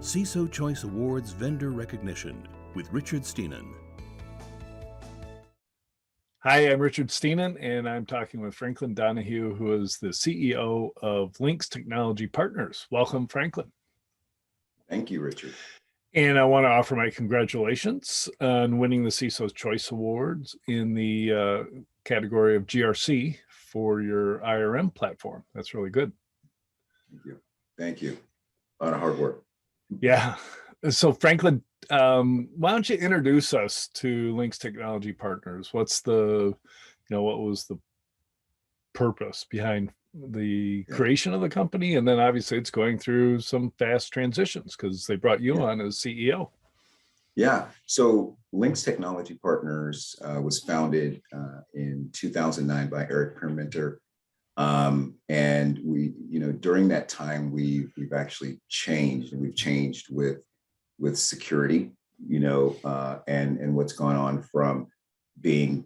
CISO Choice Awards Vendor Recognition with Richard Steenan. Hi, I'm Richard Steenan, and I'm talking with Franklin Donahue, who is the CEO of Lynx Technology Partners. Welcome, Franklin. Thank you, Richard. And I want to offer my congratulations on winning the CISO Choice Awards in the category of GRC for your IRM platform. That's really good. Thank you. Thank you. A lot of hard work. Yeah. So Franklin, why don't you introduce us to Lynx Technology Partners? What was the purpose behind the creation of the company? And then obviously it's going through some fast transitions because they brought you on as CEO. Yeah. So Lynx Technology Partners was founded in 2009 by Eric Permenter. And we, during that time, we've actually changed, and we've changed with security, and what's gone on from being,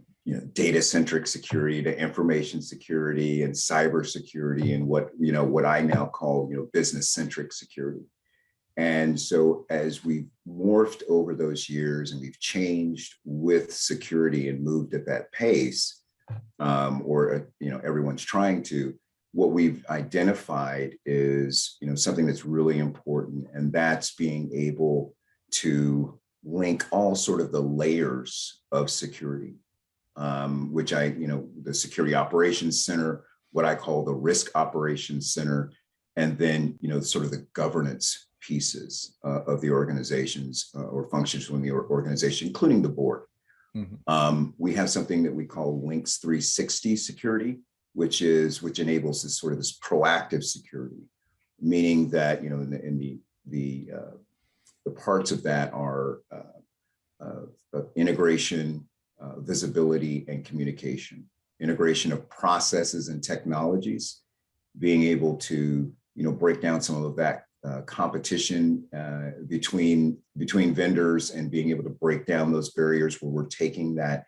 data-centric security to information security and cyber security, and what I now call, business-centric security. And so as we've morphed over those years and we've changed with security and moved at that pace, everyone's trying to, what we've identified is, something that's really important, and that's being able to link all sort of the layers of security, which the Security Operations Center, what I call the Risk Operations Center, and then, sort of the governance pieces of the organizations or functions within the organization, including the board. Mm-hmm. We have something that we call Lynx 360 security, which enables this sort of this proactive security, meaning that in the parts of that are integration, visibility, and communication, integration of processes and technologies, being able to break down some of that competition between vendors, and being able to break down those barriers where we're taking that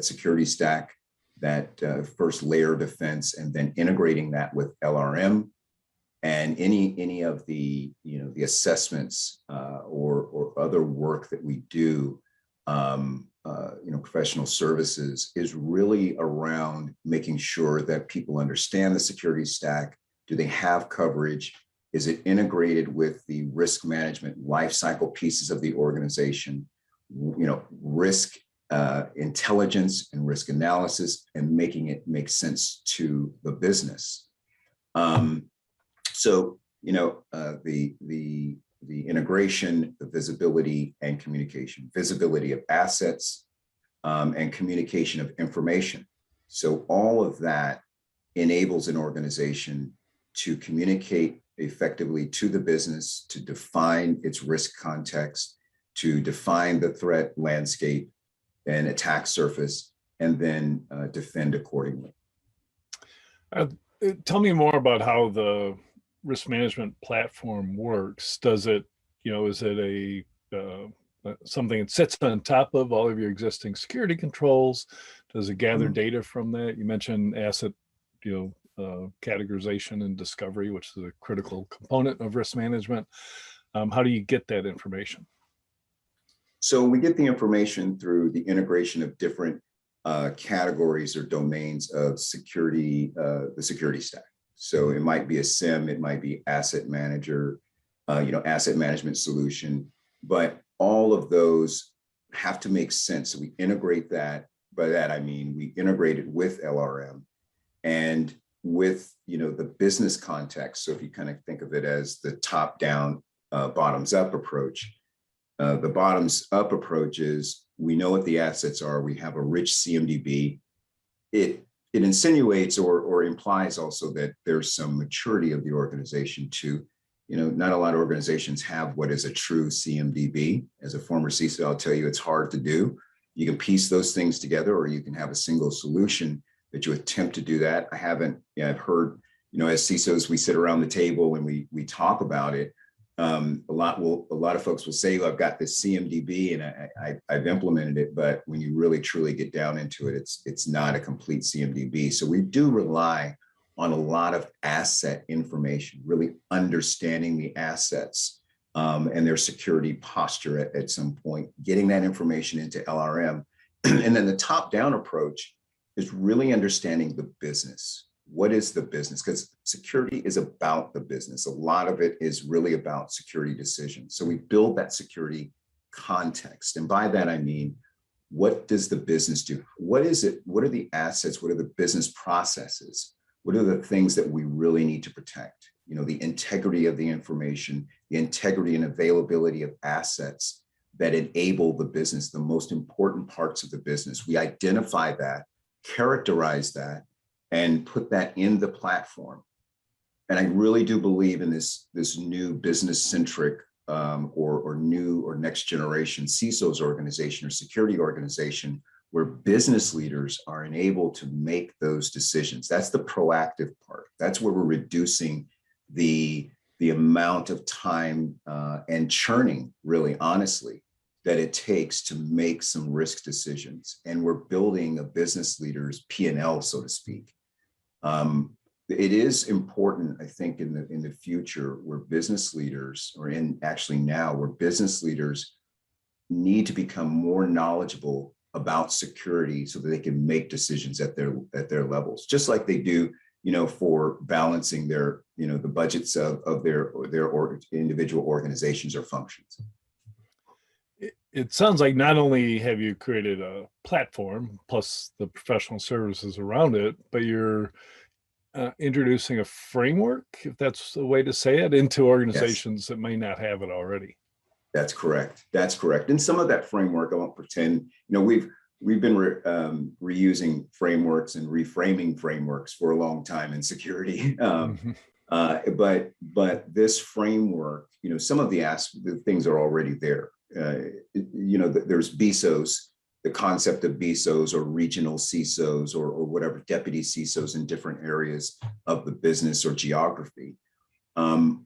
security stack, that first layer of defense, and then integrating that with LRM and any of the the assessments or other work that we do, professional services, is really around making sure that people understand the security stack. Do they have coverage? Is it integrated with the risk management lifecycle pieces of the organization? Risk intelligence and risk analysis, and making it make sense to the business. The integration, the visibility, and communication, visibility of assets, and communication of information. So all of that enables an organization to communicate effectively to the business, to define its risk context, to define the threat landscape and attack surface, and then defend accordingly. Tell me more about how the risk management platform works. Does it, is it something that sits on top of all of your existing security controls? Does it gather data from that? You mentioned asset, categorization and discovery, which is a critical component of risk management. How do you get that information? So we get the information through the integration of different categories or domains of security, the security stack. So it might be a SIEM, it might be asset manager, asset management solution, but all of those have to make sense. So we integrate that. By that, I mean, we integrate it with LRM and with, the business context. So if you kind of think of it as the top-down, bottoms-up approach, the bottoms-up approach is, we know what the assets are. We have a rich CMDB. It insinuates or implies also that there's some maturity of the organization too. Not a lot of organizations have what is a true CMDB. As a former CISO, I'll tell you, it's hard to do. You can piece those things together, or you can have a single solution that you attempt to do that. I've heard, as CISOs, we sit around the table and we talk about it. A lot of folks will say, I've got this CMDB and I've implemented it, but when you really truly get down into it, it's not a complete CMDB. So we do rely on a lot of asset information, really understanding the assets and their security posture at some point, getting that information into LRM. And then the top-down approach is really understanding the business. What is the business? Because security is about the business. A lot of it is really about security decisions. So we build that security context. And by that, I mean, what does the business do? What is it? What are the assets? What are the business processes? What are the things that we really need to protect? You know, the integrity of the information, the integrity and availability of assets that enable the business, the most important parts of the business. We identify that, characterize that, and put that in the platform. And I really do believe in this new business-centric or new or next generation CISO's organization or security organization, where business leaders are enabled to make those decisions. That's the proactive part. That's where we're reducing the amount of time and churning, really, honestly, that it takes to make some risk decisions. And we're building a business leader's P&L, so to speak. It is important, I think, in the future, where business leaders, or actually now, where business leaders need to become more knowledgeable about security so that they can make decisions at their levels, just like they do, you know, for balancing their, you know, the budgets of their individual organizations or functions. It sounds like not only have you created a platform plus the professional services around it, but you're introducing a framework, if that's the way to say it, into organizations that may not have it already. That's correct. That's correct. And some of that framework, I won't pretend, you know, we've been reusing frameworks and reframing frameworks for a long time in security. But this framework, you know, some of the things are already there. You know, there's BISOs, the concept of BISOs or regional CISOs or whatever, deputy CISOs in different areas of the business or geography.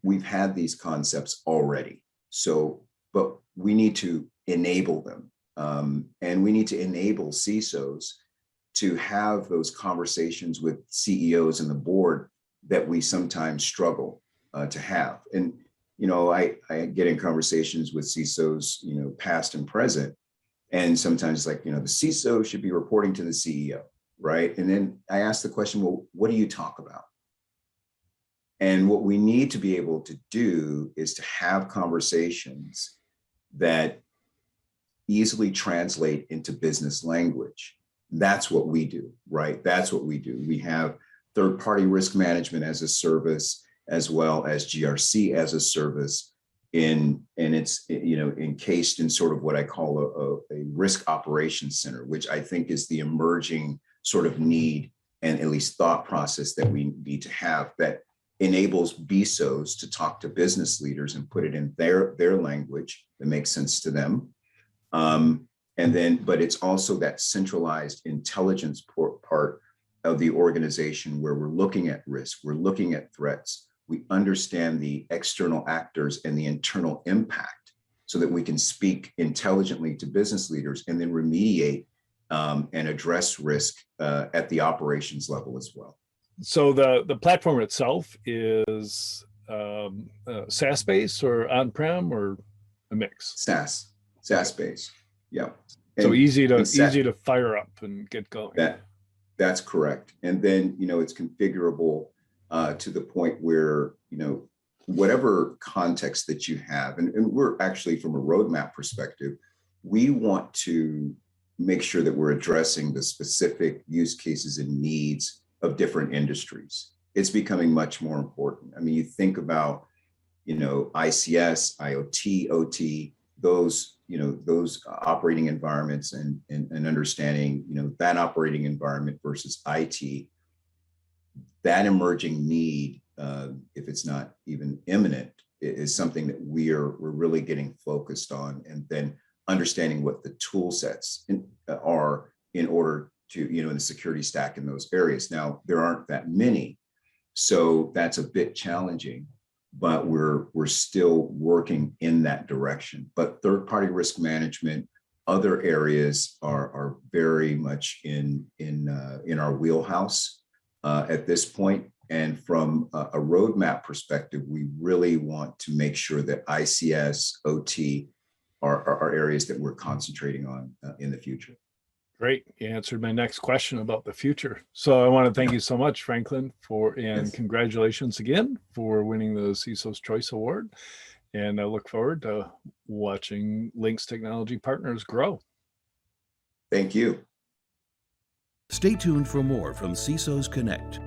We've had these concepts already. So, but we need to enable them. And we need to enable CISOs to have those conversations with CEOs and the board that we sometimes struggle to have. And, you know, I get in conversations with CISOs, you know, past and present, and sometimes like, you know, the CISO should be reporting to the CEO, right? And then I ask the question, well, what do you talk about? And what we need to be able to do is to have conversations that easily translate into business language. That's what we do, right? That's what we do. We have third-party risk management as a service, as well as GRC as a service, and it's, you know, encased in sort of what I call a risk operations center, which I think is the emerging sort of need and at least thought process that we need to have, that enables BISOs to talk to business leaders and put it in their language that makes sense to them. And then, but it's also that centralized intelligence part of the organization where we're looking at risk, we're looking at threats, we understand the external actors and the internal impact so that we can speak intelligently to business leaders and then remediate and address risk at the operations level as well. So the platform itself is SaaS-based or on-prem or a mix? SaaS-based, yeah. So easy to fire up and get going. That's correct. And then, you know, it's configurable to the point where, you know, whatever context that you have, and we're actually, from a roadmap perspective, we want to make sure that we're addressing the specific use cases and needs of different industries. It's becoming much more important. I mean, you think about, you know, ICS, IoT, OT, those, you know, those operating environments and understanding, you know, that operating environment versus IT, that emerging need, if it's not even imminent, is something that we're really getting focused on, and then understanding what the tool sets are in order to, you know, in the security stack in those areas. Now, there aren't that many, so that's a bit challenging, but we're still working in that direction. But third-party risk management, other areas are very much in our wheelhouse at this point. And from a roadmap perspective, we really want to make sure that ICS, OT are areas that we're concentrating on in the future. Great. You answered my next question about the future. So I want to thank you so much, Franklin, and congratulations again for winning the CISO Choice Award. And I look forward to watching Lynx Technology Partners grow. Thank you. Stay tuned for more from CISO's Connect.